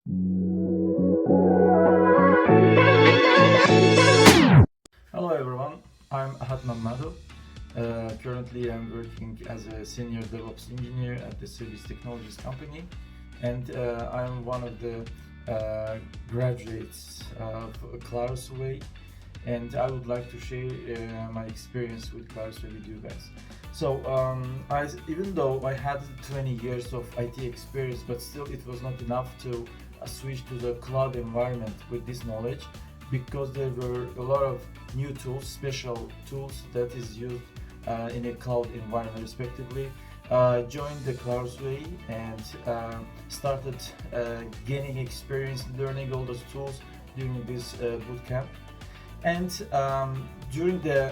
Hello everyone, I'm Mammadov. Currently I'm working as a Senior DevOps Engineer at the Service Technologies company, and I'm one of the graduates of Clarusway, and I would like to share my experience with Clarusway with you guys. So even though I had 20 years of IT experience, but still it was not enough to switch to the cloud environment with this knowledge, because there were a lot of new tools, special tools that is used in a cloud environment respectively. Joined the Clarusway and started gaining experience learning all those tools during this bootcamp. And during the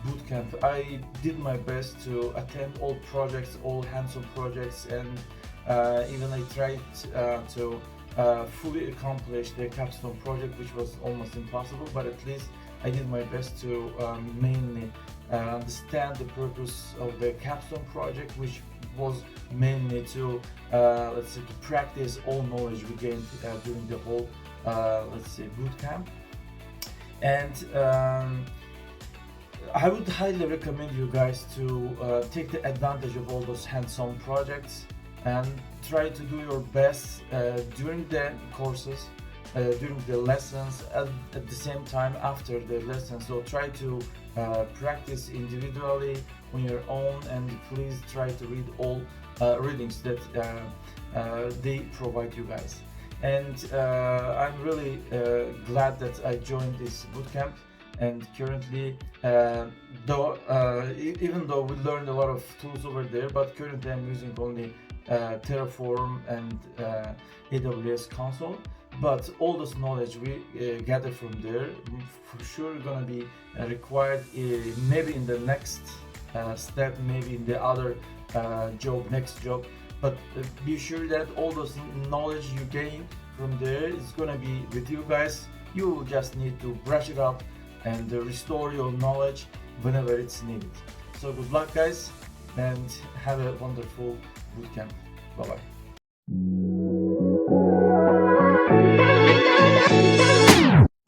bootcamp, I did my best to attend all projects, all hands-on projects, and even I tried to fully accomplish the capstone project, which was almost impossible, but at least I did my best to mainly understand the purpose of the capstone project, which was mainly to let's say to practice all knowledge we gained during the whole let's say bootcamp. And I would highly recommend you guys to take the advantage of all those hands-on projects and try to do your best during the courses, during the lessons, at the same time after the lessons. So try to practice individually on your own, and please try to read all readings that they provide you guys. And I'm really glad that I joined this bootcamp. And currently, even though we learned a lot of tools over there, but currently I'm using only Terraform and AWS console. But all this knowledge we gather from there for sure gonna be required maybe in the next step, maybe in the other next job. But be sure that all those knowledge you gain from there is gonna be with you guys. You will just need to brush it up and restore your knowledge whenever it's needed. So good luck guys, and have a wonderful bootcamp. Bye bye.